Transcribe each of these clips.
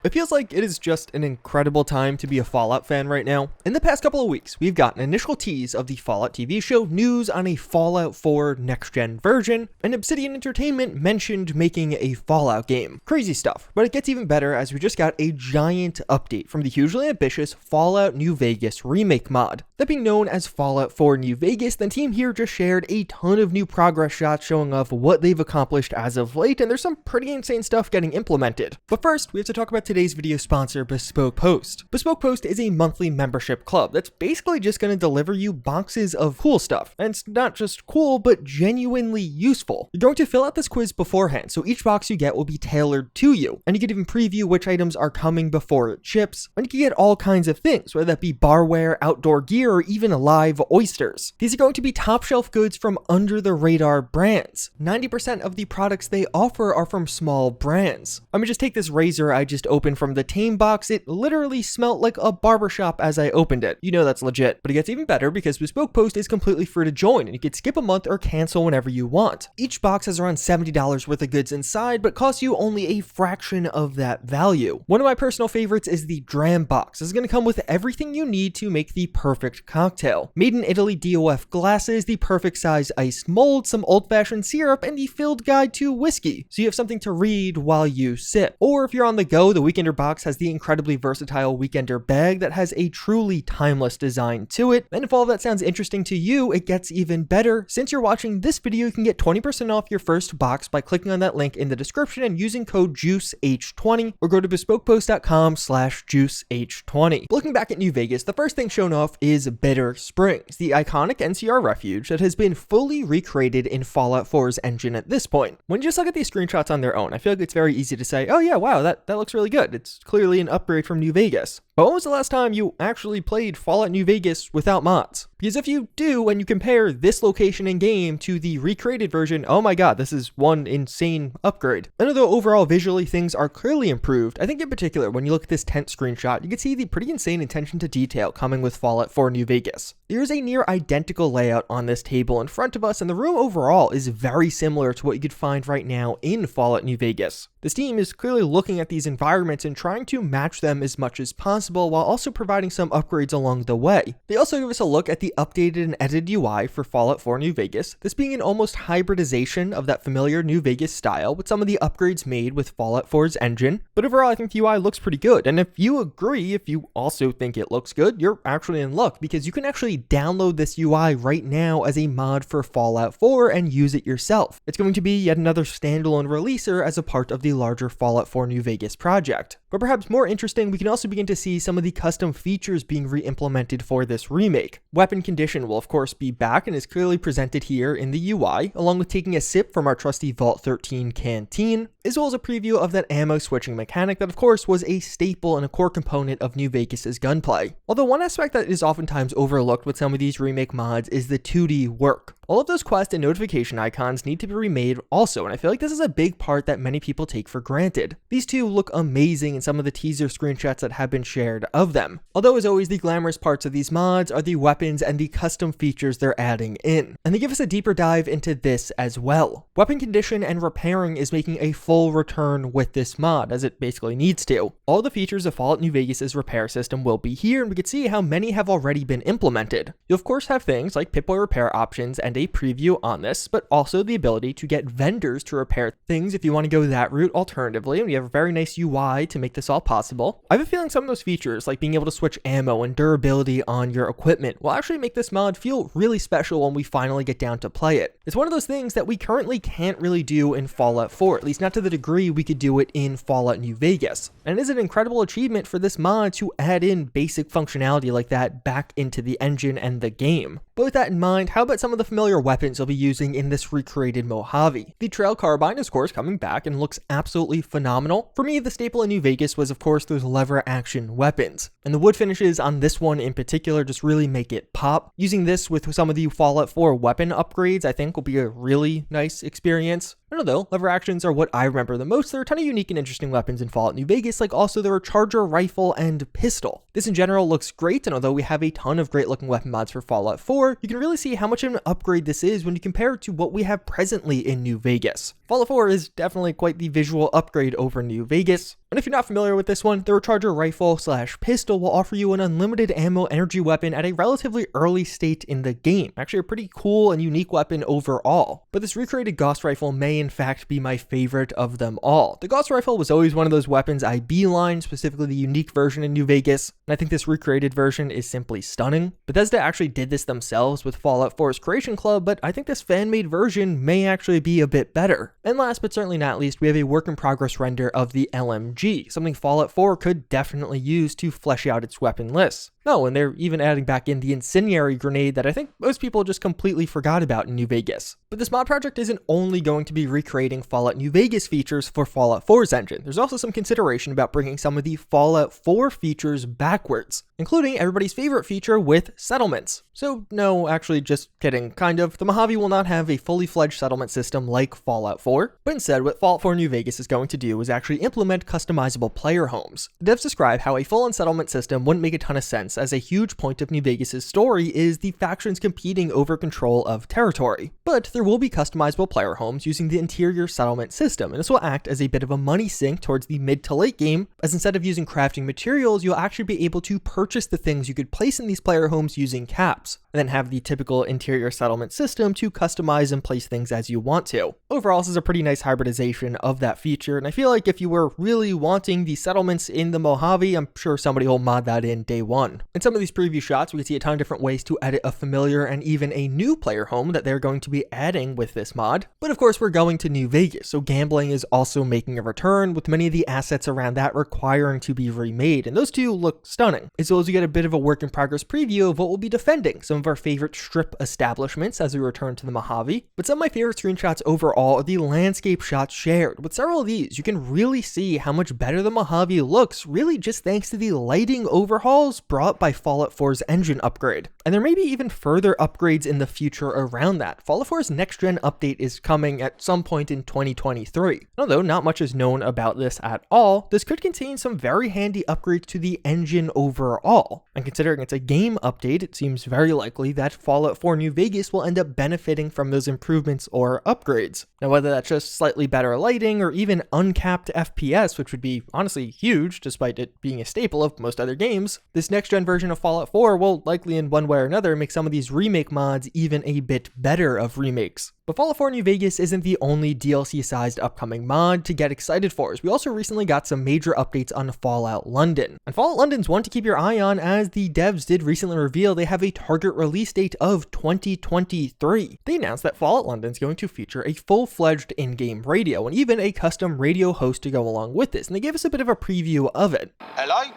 It feels like it is just an incredible time to be a Fallout fan right now. In the past couple of weeks, we've got an initial tease of the Fallout TV show, news on a Fallout 4 next-gen version, and Obsidian Entertainment mentioned making a Fallout game. Crazy stuff, but it gets even better as we just got a giant update from the hugely ambitious Fallout New Vegas remake mod. That being known as Fallout 4 New Vegas, the team here just shared a ton of new progress shots showing off what they've accomplished as of late, and there's some pretty insane stuff getting implemented. But first, we have to talk about today's video sponsor, Bespoke Post. Bespoke Post is a monthly membership club that's basically just going to deliver you boxes of cool stuff. And it's not just cool, but genuinely useful. You're going to fill out this quiz beforehand, so each box you get will be tailored to you. And you can even preview which items are coming before it ships. And you can get all kinds of things, whether that be barware, outdoor gear, or even live oysters. These are going to be top shelf goods from under the radar brands. 90% of the products they offer are from small brands. I mean, just take this razor I just opened from the Tame box. It literally smelled like a barbershop as I opened it. You know that's legit. But it gets even better because Bespoke Post is completely free to join, and you can skip a month or cancel whenever you want. Each box has around $70 worth of goods inside, but costs you only a fraction of that value. One of my personal favorites is the Dram box. This is going to come with everything you need to make the perfect cocktail. Made in Italy DOF glasses, the perfect size iced mold, some old-fashioned syrup, and the filled guide to whiskey, so you have something to read while you sip. Or if you're on the go, the Weekender box has the incredibly versatile Weekender bag that has a truly timeless design to it. And if all of that sounds interesting to you, it gets even better. Since you're watching this video, you can get 20% off your first box by clicking on that link in the description and using code JuiceH20, or go to bespokepost.com/JuiceH20. Looking back at New Vegas, the first thing shown off is Bitter Springs, the iconic NCR refuge that has been fully recreated in Fallout 4's engine at this point. When you just look at these screenshots on their own, I feel like it's very easy to say, oh yeah, wow, that looks really good. It's clearly an upgrade from New Vegas. But when was the last time you actually played Fallout New Vegas without mods? Because if you do, and you compare this location in game to the recreated version, oh my god, this is one insane upgrade. And although overall visually things are clearly improved, I think in particular when you look at this tent screenshot, you can see the pretty insane attention to detail coming with Fallout 4 New Vegas. There's a near identical layout on this table in front of us, and the room overall is very similar to what you could find right now in Fallout New Vegas. This team is clearly looking at these environments and trying to match them as much as possible while also providing some upgrades along the way. They also give us a look at the updated and edited UI for Fallout 4 New Vegas, this being an almost hybridization of that familiar New Vegas style with some of the upgrades made with Fallout 4's engine. But overall, I think the UI looks pretty good, and if you agree, if you also think it looks good, you're actually in luck because you can actually download this UI right now as a mod for Fallout 4 and use it yourself. It's going to be yet another standalone releaser as a part of the larger Fallout 4 New Vegas project. But perhaps more interesting, we can also begin to see some of the custom features being re-implemented for this remake. Weapon condition will of course be back and is clearly presented here in the UI, along with taking a sip from our trusty Vault 13 canteen, as well as a preview of that ammo switching mechanic that of course was a staple and a core component of New Vegas's gunplay. Although one aspect that is oftentimes overlooked with some of these remake mods is the 2D work. All of those quest and notification icons need to be remade also, and I feel like this is a big part that many people take for granted. These two look amazing in some of the teaser screenshots that have been shared of them. Although as always, the glamorous parts of these mods are the weapons and the custom features they're adding in. And they give us a deeper dive into this as well. Weapon condition and repairing is making a full return with this mod, as it basically needs to. All the features of Fallout New Vegas's repair system will be here, and we can see how many have already been implemented. You'll of course have things like Pip-Boy repair options and a preview on this, but also the ability to get vendors to repair things if you want to go that route alternatively, and we have a very nice UI to make this all possible. I have a feeling some of those features, like being able to switch ammo and durability on your equipment, will actually make this mod feel really special when we finally get down to play it. It's one of those things that we currently can't really do in Fallout 4, at least not to the degree we could do it in Fallout New Vegas. And it is an incredible achievement for this mod to add in basic functionality like that back into the engine and the game. But with that in mind, how about some of the familiar weapons you'll be using in this recreated Mojave? The Trail Carbine is of course coming back and looks absolutely phenomenal. For me, the staple in New Vegas was of course those lever action weapons, and the wood finishes on this one in particular just really make it pop. Using this with some of the Fallout 4 weapon upgrades I think will be a really nice experience. I don't know, lever actions are what I remember the most. There are a ton of unique and interesting weapons in Fallout New Vegas, like also the Recharger Rifle and Pistol. This in general looks great, and although we have a ton of great looking weapon mods for Fallout 4, you can really see how much of an upgrade this is when you compare it to what we have presently in New Vegas. Fallout 4 is definitely quite the visual upgrade over New Vegas. And if you're not familiar with this one, the Recharger Rifle/Pistol will offer you an unlimited ammo energy weapon at a relatively early state in the game. Actually a pretty cool and unique weapon overall. But this recreated Gauss Rifle may in fact be my favorite of them all. The Gauss Rifle was always one of those weapons I beeline, specifically the unique version in New Vegas, and I think this recreated version is simply stunning. Bethesda actually did this themselves with Fallout 4's Creation Club, but I think this fan-made version may actually be a bit better. And last but certainly not least, we have a work-in-progress render of the LMG, something Fallout 4 could definitely use to flesh out its weapon list. Oh, and they're even adding back in the incendiary grenade that I think most people just completely forgot about in New Vegas. But this mod project isn't only going to be recreating Fallout New Vegas features for Fallout 4's engine. There's also some consideration about bringing some of the Fallout 4 features backwards, including everybody's favorite feature with settlements. So no, actually just kidding, kind of. The Mojave will not have a fully fledged settlement system like Fallout 4, but instead what Fallout 4 New Vegas is going to do is actually implement customizable player homes. The devs describe how a full-on settlement system wouldn't make a ton of sense, as a huge point of New Vegas' story is the factions competing over control of territory. But there will be customizable player homes using the interior settlement system, and this will act as a bit of a money sink towards the mid to late game, as instead of using crafting materials, you'll actually be able to purchase the things you could place in these player homes using caps, and then have the typical interior settlement system to customize and place things as you want to. Overall, this is a pretty nice hybridization of that feature, and I feel like if you were really wanting the settlements in the Mojave, I'm sure somebody will mod that in day one. In some of these preview shots, we can see a ton of different ways to edit a familiar and even a new player home that they're going to be adding with this mod. But of course, we're going to New Vegas, so gambling is also making a return, with many of the assets around that requiring to be remade, and those two look stunning. As well as you get a bit of a work in progress preview of what we'll be defending, some of our favorite strip establishments as we return to the Mojave. But some of my favorite screenshots overall are the landscape shots shared. With several of these, you can really see how much better the Mojave looks, really just thanks to the lighting overhauls brought by Fallout 4's engine upgrade. And there may be even further upgrades in the future around that. Fallout 4's next gen update is coming at some point in 2023. Although not much is known about this at all, this could contain some very handy upgrades to the engine overall. And considering it's a game update, it seems very likely that Fallout 4 New Vegas will end up benefiting from those improvements or upgrades. Now, whether that's just slightly better lighting or even uncapped FPS, which would be honestly huge despite it being a staple of most other games, this next gen version of Fallout 4 will likely in one way or another make some of these remake mods even a bit better of remakes. But Fallout 4 New Vegas isn't the only DLC-sized upcoming mod to get excited for, as we also recently got some major updates on Fallout London. And Fallout London's one to keep your eye on, as the devs did recently reveal they have a target release date of 2023. They announced that Fallout London's going to feature a full-fledged in-game radio, and even a custom radio host to go along with this, and they gave us a bit of a preview of it. Hello?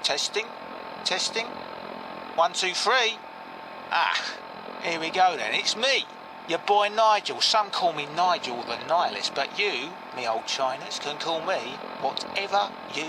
Testing? Testing? 1, 2, 3. Here we go then, it's me. Your boy Nigel. Some call me Nigel the Nihilist, but you, me old Chinas, can call me whatever you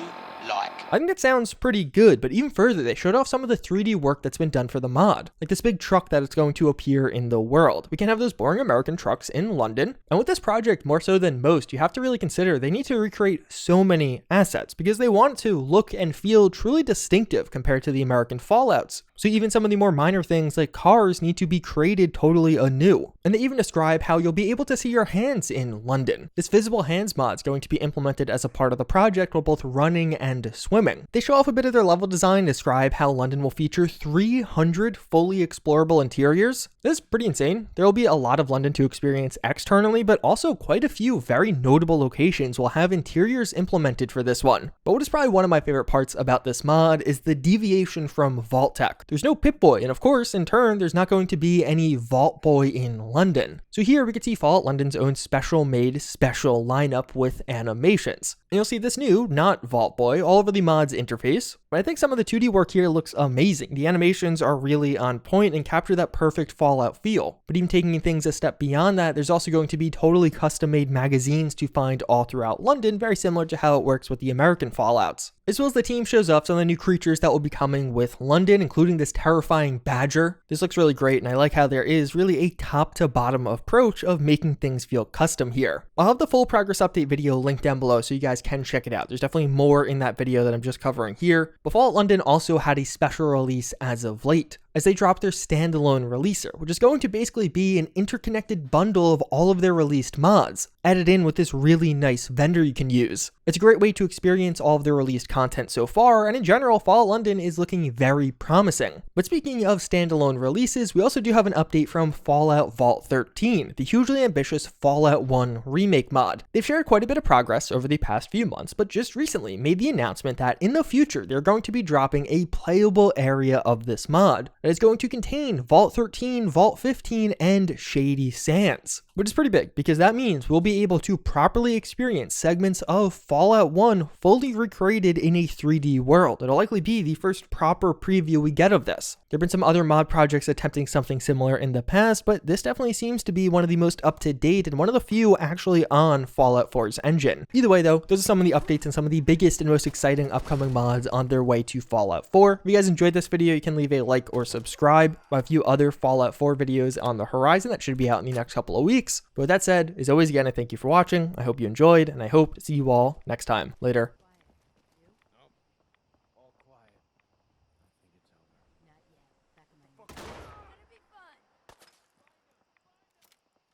like. I think that sounds pretty good, but even further, they showed off some of the 3D work that's been done for the mod, like this big truck that is going to appear in the world. We can have those boring American trucks in London, and with this project, more so than most, you have to really consider they need to recreate so many assets because they want to look and feel truly distinctive compared to the American Fallouts. So even some of the more minor things like cars need to be created totally anew. And they even describe how you'll be able to see your hands in London. This visible hands mod is going to be implemented as a part of the project while both running and swimming. They show off a bit of their level design, describe how London will feature 300 fully explorable interiors. This is pretty insane. There will be a lot of London to experience externally, but also quite a few very notable locations will have interiors implemented for this one. But what is probably one of my favorite parts about this mod is the deviation from Vault Tech. There's no Pip-Boy, and of course, in turn, there's not going to be any Vault Boy in London. So here we can see Fallout London's own special-made special lineup with animations. And you'll see this new, not Vault Boy, all over the mod's interface, but I think some of the 2D work here looks amazing. The animations are really on point and capture that perfect Fallout feel. But even taking things a step beyond that, there's also going to be totally custom-made magazines to find all throughout London, very similar to how it works with the American Fallouts. as well as the team shows off some of the new creatures that will be coming with London, including this terrifying badger. This looks really great, and I like how there is really a top to bottom approach of making things feel custom here. I'll have the full progress update video linked down below so you guys can check it out. There's definitely more in that video that I'm just covering here. But Fallout London also had a special release as of late, as they dropped their standalone releaser, which is going to basically be an interconnected bundle of all of their released mods, added in with this really nice vendor you can use. It's a great way to experience all of their released content so far, and in general, Fallout London is looking very promising. But speaking of standalone releases, we also do have an update from Fallout Vault 13, the hugely ambitious Fallout 1 remake mod. They've shared quite a bit of progress over the past few months, but just recently made the announcement that in the future, they're going to be dropping a playable area of this mod that is going to contain Vault 13, Vault 15, and Shady Sands, which is pretty big because that means we'll be able to properly experience segments of Fallout 1 fully recreated in a 3D world. It'll likely be the first proper preview we get of this. There have been some other mod projects attempting something similar in the past, but this definitely seems to be one of the most up-to-date and one of the few actually on Fallout 4's engine. Either way though, those are some of the updates and some of the biggest and most exciting upcoming mods on their way to Fallout 4. If you guys enjoyed this video, you can leave a like or subscribe. I have a few other Fallout 4 videos on the horizon that should be out in the next couple of weeks. But with that said, as always, again, I thank you for watching. I hope you enjoyed, and I hope to see you all next time. Later.